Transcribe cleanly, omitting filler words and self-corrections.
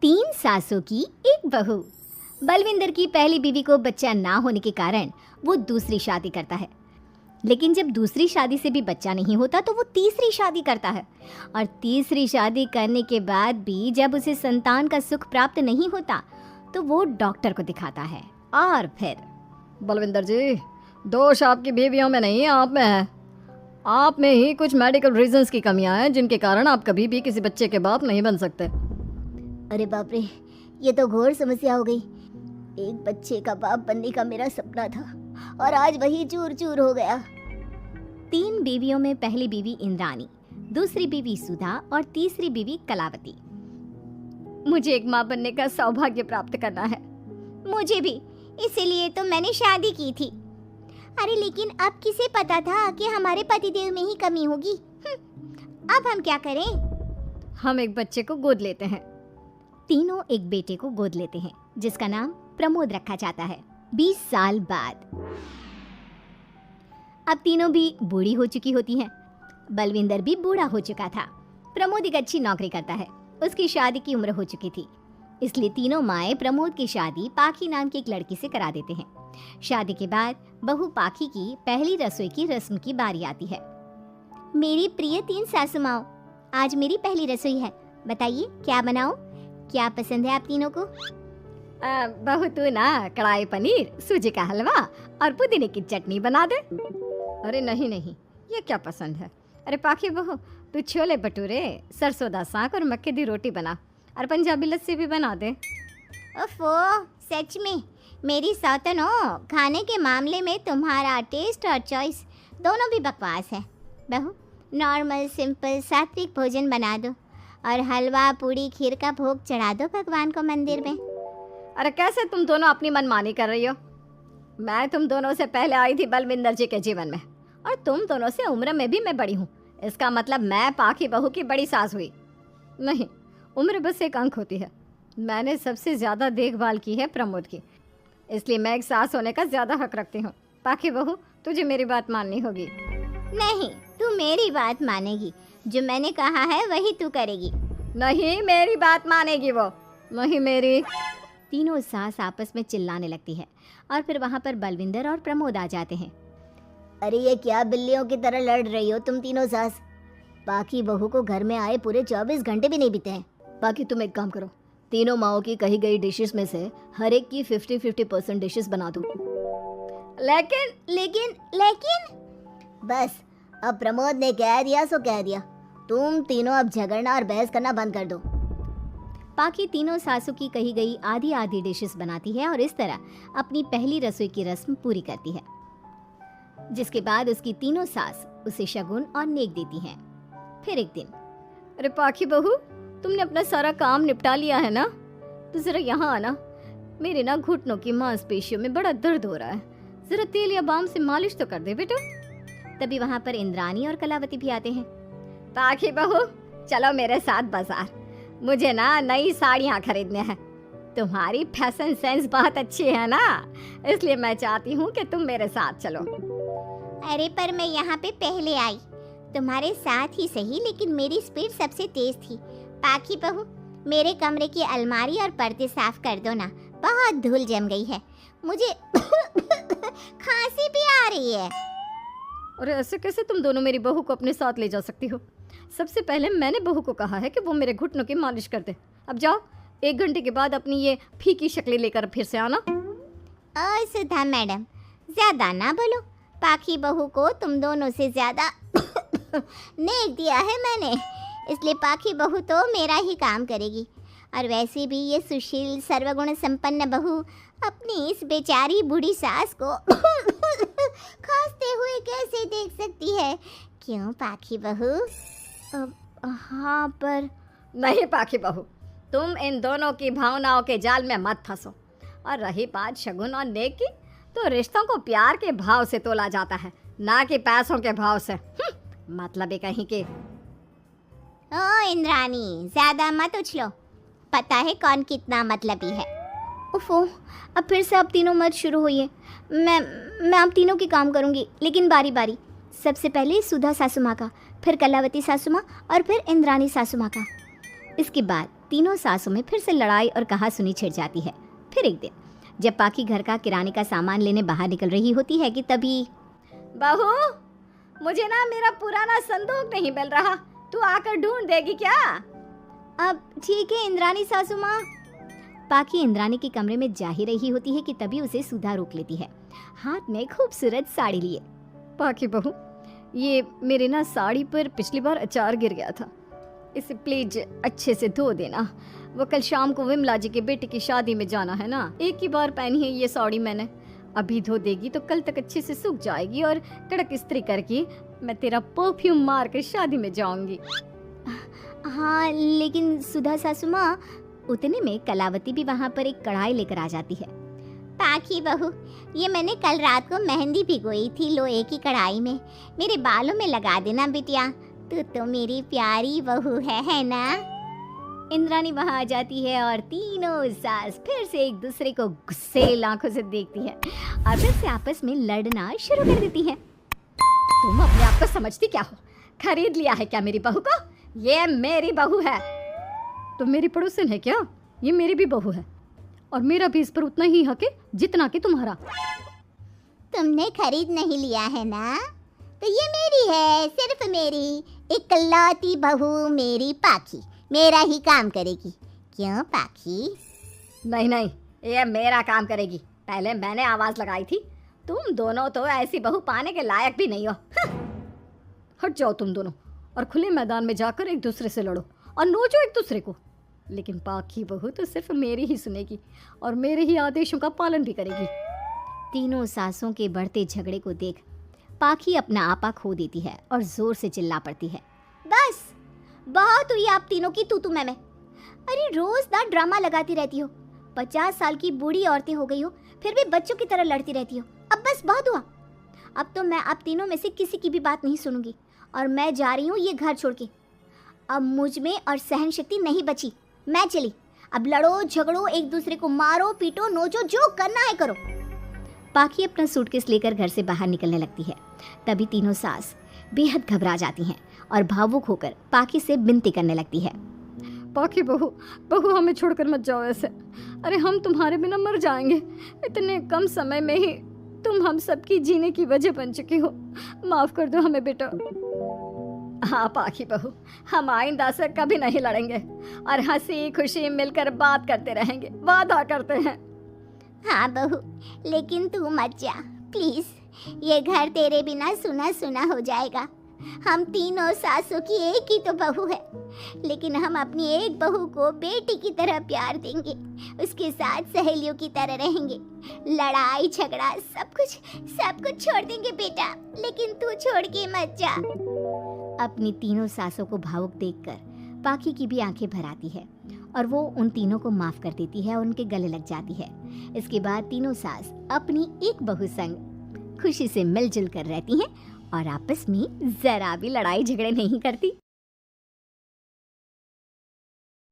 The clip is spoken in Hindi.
तीन सासों की एक बहू। बलविंदर की पहली बीवी को बच्चा ना होने के कारण वो दूसरी शादी करता है, लेकिन जब दूसरी शादी से भी बच्चा नहीं होता तो वो तीसरी शादी करता है। और तीसरी शादी करने के बाद भी जब उसे संतान का सुख प्राप्त नहीं होता तो वो डॉक्टर को दिखाता है और फिर बलविंदर जी, दोष आपकी बीवियों में नहीं, आप में है। आप में ही कुछ मेडिकल रीजंस की कमियां हैं जिनके कारण आप कभी भी किसी बच्चे के बाप नहीं बन सकते। अरे बाप रे, ये तो घोर समस्या हो गई। एक बच्चे का बाप बनने का मेरा सपना था और आज वही चूर चूर हो गया। तीन बीवियों में पहली बीवी इंद्राणी, दूसरी बीवी सुधा और तीसरी बीवी कलावती। मुझे एक माँ बनने का सौभाग्य प्राप्त करना है। मुझे भी, इसीलिए तो मैंने शादी की थी। अरे लेकिन अब किसे पता था कि हमारे पतिदेव में ही कमी होगी। अब हम क्या करें? हम एक बच्चे को गोद लेते हैं। तीनों एक बेटे को गोद लेते हैं जिसका नाम प्रमोद रखा जाता है। 20 साल बाद अब तीनों भी बूढ़ी हो चुकी होती हैं। बलविंदर भी बूढ़ा हो चुका था। प्रमोद एक अच्छी नौकरी करता है। उसकी शादी की उम्र हो चुकी थी, इसलिए तीनों माएँ प्रमोद की शादी पाखी नाम की एक लड़की से करा देते हैं। शादी के बाद बहू पाखी की पहली रसोई की रस्म की बारी आती है। मेरी प्रिय तीन सासू माओ, आज मेरी पहली रसोई है। बताइए क्या बनाऊं? क्या पसंद है आप तीनों को? बहू तू ना कढ़ाई पनीर, सूजी का हलवा और पुदीने की चटनी बना दे। अरे नहीं नहीं, ये क्या पसंद है? अरे पाखी बहू, तू छोले भटूरे, सरसों दा साग और मक्के दी रोटी बना और पंजाबी लस्सी भी बना दे। ओफो, सच में मेरी सौतनो, खाने के मामले में तुम्हारा टेस्ट और चॉइस दोनों भी बकवास है। बहू, नॉर्मल सिंपल सात्विक भोजन बना दो और हलवा पूड़ी खीर का भोग चढ़ा दो भगवान को मंदिर में। अरे कैसे तुम दोनों अपनी मनमानी कर रही हो? मैं तुम दोनों से पहले आई थी बलविंदर जी के जीवन में, और तुम दोनों से उम्र में भी मैं बड़ी हूँ। इसका मतलब मैं पाखी बहू की बड़ी सास हुई? नहीं, उम्र बस एक अंक होती है। मैंने सबसे ज़्यादा देखभाल की है प्रमोद की, इसलिए मैं एक सास होने का ज़्यादा हक रखती हूँ। पाखी बहू, तुझे मेरी बात माननी होगी। नहीं, तू मेरी बात मानेगी। जो मैंने कहा है वही तू करेगी। नहीं, मेरी बात मानेगी वो। नहीं मेरी। तीनों सास आपस में चिल्लाने लगती है और फिर वहाँ पर बलविंदर और प्रमोद आ जाते हैं। अरे ये क्या बिल्लियों की तरह लड़ रही हो तुम तीनों सास? पाखी बहू को घर में आए पूरे 24 घंटे भी नहीं बीते हैं। बाकी तुम एक काम करो, तीनों माओं की कही गई डिशेस में से हर एक की 50-50% डिशेस बना दो। लेकिन लेकिन लेकिन बस, अब प्रमोद ने कह दिया सो कह दिया। तुम तीनों अब झगड़ना और बहस करना बंद कर दो। पाखी तीनों सासों की कही गई आधी आधी डिशेस बनाती है और इस तरह अपनी पहली रसोई की रस्म पूरी करती है, जिसके बाद उसकी तीनों सास उसे शगुन और नेक देती हैं। फिर एक दिन, अरे पाखी बहू, तुमने अपना सारा काम निपटा लिया है ना? तो जरा यहाँ आना। मेरे ना घुटनों की मांसपेशियों में बड़ा दर्द हो रहा है। जरा तेल या बाम से मालिश तो कर दे बेटा। तभी वहाँ पर इंद्राणी और कलावती भी आते हैं। पाखी बहू, चलो मेरे साथ बाजार। मुझे ना नई साड़ियाँ खरीदने हैं। तुम्हारी फैशन सेंस बहुत अच्छी है ना, इसलिए मैं चाहती हूँ कि तुम मेरे साथ चलो। अरे पर मैं यहाँ पे पहले आई, तुम्हारे साथ ही सही, लेकिन मेरी स्पीड सबसे तेज थी। पाखी बहू, मेरे कमरे की अलमारी और पर्दे साफ कर दो ना, बहुत धूल जम गई है। मुझे खांसी भी आ रही है। अरे ऐसे कैसे तुम दोनों मेरी बहू को अपने साथ ले जा सकती हो? सबसे पहले मैंने बहू को कहा है कि वो मेरे घुटनों की मालिश कर दे। अब जाओ, 1 घंटे के बाद अपनी ये फीकी शक्लें लेकर फिर से आना। सुधा मैडम, ज्यादा ना बोलो। पाखी बहू को तुम दोनों से ज्यादा नेक दिया है मैंने, इसलिए पाखी बहू तो मेरा ही काम करेगी। और वैसे भी ये सुशील सर्वगुण संपन्न बहू अपनी इस बेचारी बूढ़ी सास को खांसते हुए कैसे देख सकती है? क्यों पाखी बहू? हाँ, पर नहीं पाखी बहू, तुम इन दोनों की भावनाओं के जाल में मत फंसो। और रही बात शगुन और नेक की, तो रिश्तों को प्यार के भाव से तोला जाता है, ना कि पैसों के भाव से। मतलब कहीं के। ओ इंद्राणी, ज्यादा मत उछलो। पता है कौन कितना मतलबी है। उफो, अब फिर से आप तीनों मत शुरू होइए। मैं आप तीनों की काम करूंगी, लेकिन बारी बारी। सबसे पहले सुधा सासू माँ का, फिर कलावती सासू माँ और फिर इंद्राणी सासू माँ का। इसके बाद तीनों सासों में फिर से लड़ाई और कहासुनी छिड़ जाती है। फिर एक दिन जब पाखी घर का किराने का सामान लेने बाहर निकल रही होती है कि तभी बहू, मुझे ना मेरा पुराना संदूक नहीं मिल रहा, तू आकर ढूंढ देगी क्या? अब ठीक है इंद्राणी सासू माँ। पाखी इंद्राणी के कमरे में जा ही रही होती है कि तभी उसे सुधा रोक लेती है, हाथ में खूबसूरत साड़ी लिए। पाखी बहू, ये मेरे ना साड़ी पर पिछली बार अचार गिर गया था, इसे प्लीज अच्छे से धो देना। वो कल शाम को विमला जी के बेटे की शादी में जाना है ना, एक ही बार पहनी है ये साड़ी मैंने, अभी धो देगी तो कल तक अच्छे से सूख जाएगी और कड़क इस्त्री करके मैं तेरा परफ्यूम मार कर शादी में जाऊंगी। हाँ लेकिन सुधा सासू माँ, उतने में कलावती भी वहाँ पर एक कढ़ाई लेकर आ जाती है। पाखी बहू, ये मैंने कल रात को मेहंदी भिगोई थी लोहे की कढ़ाई में, मेरे बालों में लगा देना बिटिया, तू तो मेरी प्यारी बहू है ना? इंद्राणी वहाँ आ जाती है और तीनों सास फिर से एक दूसरे को गुस्सेल आंखों से देखती है और फिर से आपस में लड़ना शुरू कर देती है। तुम अपने आप को समझती क्या हो? खरीद लिया है क्या मेरी बहू को? ये मेरी बहू है। तुम मेरी पड़ोसन है क्या? ये मेरी भी बहू है और मेरा भी इस पर उतना ही हक है जितना कि तुम्हारा। तुमने खरीद नहीं लिया है ना, तो ये मेरी है, सिर्फ मेरी इकलौती बहू मेरी पाखी, मेरा ही काम करेगी। क्यों पाखी? नहीं नहीं, ये मेरा काम करेगी, पहले मैंने आवाज लगाई थी। तुम दोनों तो ऐसी बहू पाने के लायक भी नहीं हो। हट जाओ तुम दोनों और खुले मैदान में जाकर एक दूसरे से लड़ो और नोचो एक दूसरे को, लेकिन पाखी बहू तो सिर्फ मेरी ही सुनेगी और मेरे ही आदेशों का पालन भी करेगी। तीनों सासों के बढ़ते झगड़े को देख पाखी अपना आपा खो देती है और जोर से चिल्ला पड़ती है, बस बहुत हुई आप तीनों की तू मैं। अरे रोज ना ड्रामा लगाती रहती हो, 50 साल की बूढ़ी औरतें हो गई हो, फिर भी बच्चों की तरह लड़ती रहती हो। अब बस बहुत हुआ, अब तो मैं आप तीनों में से किसी की भी बात नहीं सुनूंगी और मैं जा रही हूँ ये घर छोड़ के। अब मुझ में और सहन शक्ति नहीं बची, मैं चली। अब लड़ो झगड़ो, एक दूसरे को मारो पीटो नोचो, जो करना है करो। पाखी अपना सूटकेस लेकर घर से बाहर निकलने लगती है। तभी तीनों सास बेहद घबरा जाती हैं और भावुक होकर पाखी से विनती करने लगती है, पाखी बहू, बहू हमें छोड़कर मत जाओ ऐसे, अरे हम तुम्हारे बिना मर जाएंगे। इतने कम समय में ही तुम हम सबकी जीने की वजह बन चुकी हो, माफ कर दो हमें बेटा। हाँ पाखी बहू, हम आइंदा से कभी नहीं लड़ेंगे और हंसी खुशी मिलकर बात करते रहेंगे, वादा करते हैं। हाँ बहू, लेकिन तू मत जा प्लीज, ये घर तेरे बिना सुना सुना हो जाएगा। हम तीनों सासों की एक ही तो बहू है, लेकिन हम अपनी एक बहू को बेटी की तरह प्यार देंगे, उसके साथ सहेलियों की तरह रहेंगे। लड़ाई झगड़ा सब कुछ छोड़ देंगे बेटा, लेकिन तू छोड़ के मत जा। अपनी तीनों सासों को भावुक देखकर पाखी की भी आंखें भर आती है और वो उन तीनों को माफ कर देती है और उनके गले लग जाती है। इसके बाद तीनों सास अपनी एक बहू संग खुशी से मिलजुल कर रहती हैं और आपस में जरा भी लड़ाई झगड़े नहीं करती।